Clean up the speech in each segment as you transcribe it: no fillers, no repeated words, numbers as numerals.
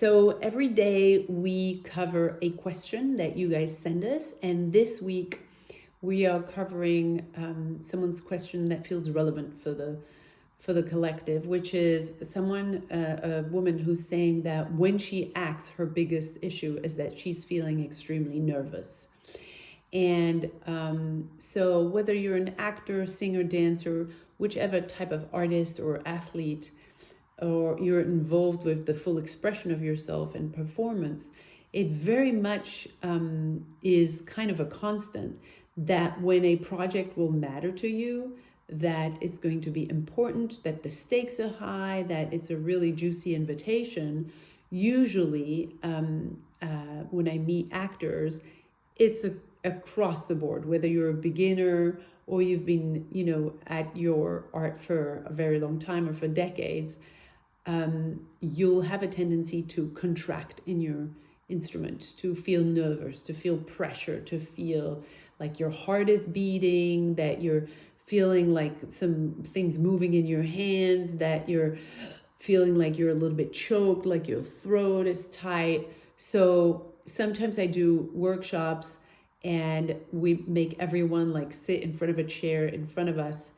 So every day we cover a question that you guys send us, and this week we are covering someone's question that feels relevant for the collective, which is a woman who's saying that when she acts, her biggest issue is that she's feeling extremely nervous. And so whether you're an actor, singer, dancer, whichever type of artist or athlete, or you're involved with the full expression of yourself and performance, it very much is kind of a constant that when a project will matter to you, that it's going to be important, that the stakes are high, that it's a really juicy invitation. Usually, when I meet actors, it's across the board, whether you're a beginner or you've been, at your art for a very long time or for decades. You'll have a tendency to contract in your instrument, to feel nervous, to feel pressure, to feel like your heart is beating, that you're feeling like some things moving in your hands, that you're feeling like you're a little bit choked, like your throat is tight. So sometimes I do workshops and we make everyone like sit in front of a chair in front of us,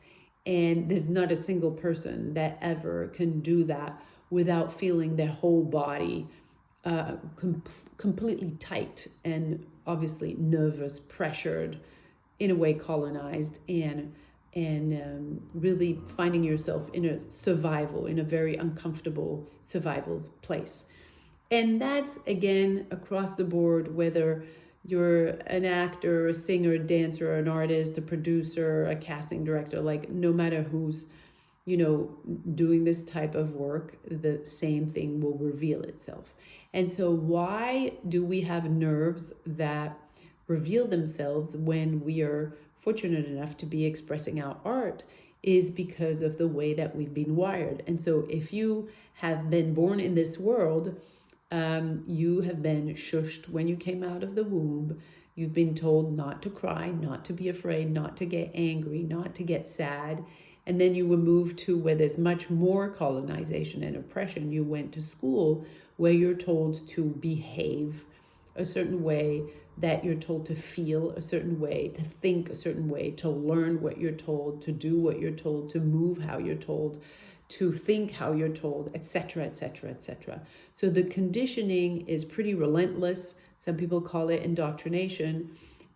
and there's not a single person that ever can do that without feeling their whole body completely tight and obviously nervous, pressured, in a way colonized, and really finding yourself in a very uncomfortable survival place. And that's, again, across the board, whether you're an actor, a singer, a dancer, an artist, a producer, a casting director, like no matter who's, doing this type of work, the same thing will reveal itself. And so why do we have nerves that reveal themselves when we are fortunate enough to be expressing our art? Is because of the way that we've been wired. And so if you have been born in this world, you have been shushed when you came out of the womb. You've been told not to cry, not to be afraid, not to get angry, not to get sad. And then you were moved to where there's much more colonization and oppression. You went to school where you're told to behave a certain way, that you're told to feel a certain way, to think a certain way, to learn what you're told, to do what you're told, to move how you're told, to think how you're told, etc., etc., etc. So the conditioning is pretty relentless. Some people call it indoctrination,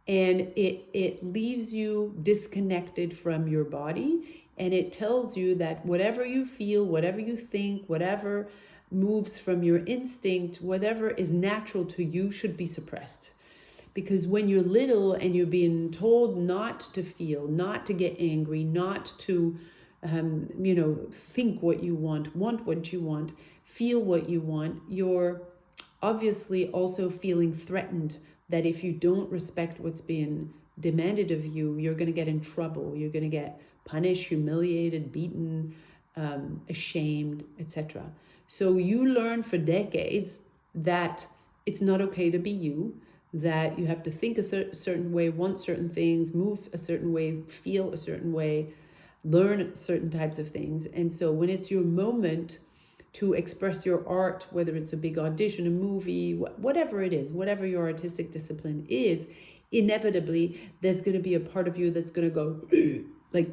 and it leaves you disconnected from your body, and it tells you that whatever you feel, whatever you think, whatever moves from your instinct, whatever is natural to you should be suppressed. Because when you're little and you're being told not to feel, not to get angry, not to think what you want what you want, feel what you want, you're obviously also feeling threatened that if you don't respect what's being demanded of you, you're going to get in trouble, you're going to get punished, humiliated, beaten, ashamed, etc. So you learn for decades that it's not okay to be you, that you have to think a certain way, want certain things, move a certain way, feel a certain way, learn certain types of things. And so when it's your moment to express your art, whether it's a big audition, a movie, whatever it is, whatever your artistic discipline is, inevitably there's going to be a part of you that's going to go like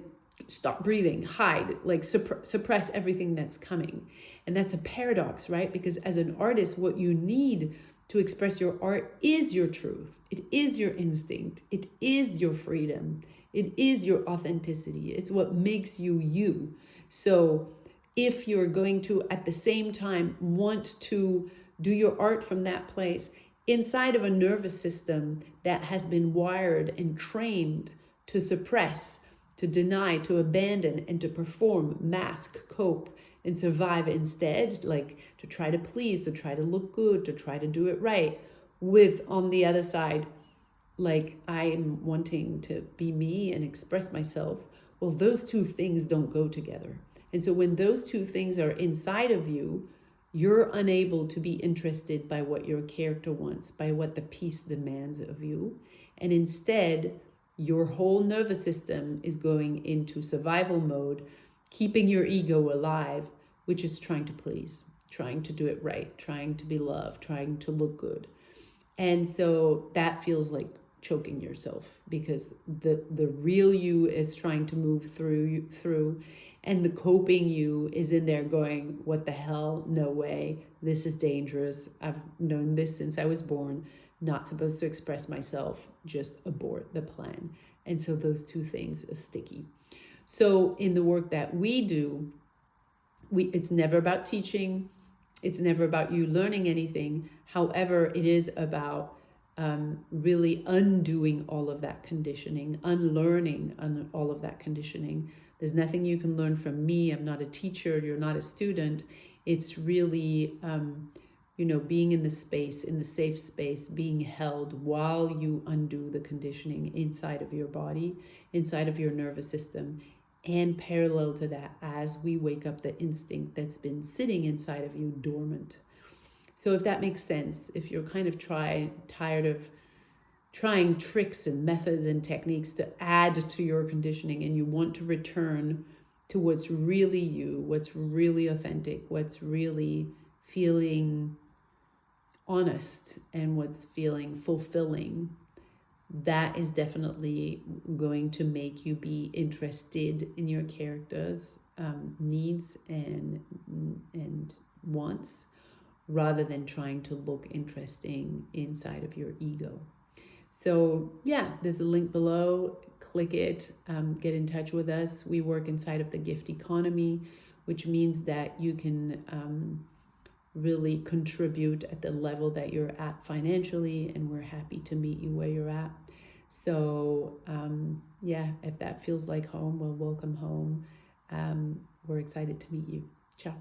stop breathing, hide, like suppress everything that's coming. And that's a paradox, right? Because as an artist, what you need to express your art is your truth. It is your instinct. It is your freedom. It is your authenticity. It's what makes you you. So if you're going to, at the same time, want to do your art from that place inside of a nervous system that has been wired and trained to suppress, to deny, to abandon, and to perform, mask, cope, and survive instead, like to try to please, to try to look good, to try to do it right, with on the other side, like I'm wanting to be me and express myself. Well, those two things don't go together. And so when those two things are inside of you, you're unable to be interested by what your character wants, by what the piece demands of you. And instead, your whole nervous system is going into survival mode, keeping your ego alive, which is trying to please. trying to do it right, trying to be loved, trying to look good. And so that feels like choking yourself, because the real you is trying to move through, and the coping you is in there going, what the hell, no way, this is dangerous, I've known this since I was born, not supposed to express myself, just abort the plan. And so those two things are sticky. So in the work that we do, it's never about teaching, it's never about you learning anything. However, it is about really undoing all of that conditioning, unlearning all of that conditioning. There's nothing you can learn from me. I'm not a teacher. You're not a student. It's really, being in the space, in the safe space, being held while you undo the conditioning inside of your body, inside of your nervous system. And parallel to that, as we wake up the instinct that's been sitting inside of you dormant. So if that makes sense, if you're kind of tired of trying tricks and methods and techniques to add to your conditioning, and you want to return to what's really you, what's really authentic, what's really feeling honest, and what's feeling fulfilling, that is definitely going to make you be interested in your character's needs and wants, rather than trying to look interesting inside of your ego. So yeah, there's a link below. Click it, get in touch with us. We work inside of the gift economy, which means that you can really contribute at the level that you're at financially, and we're happy to meet you where you're at. So yeah, if that feels like home, well, welcome home. We're excited to meet you. Ciao.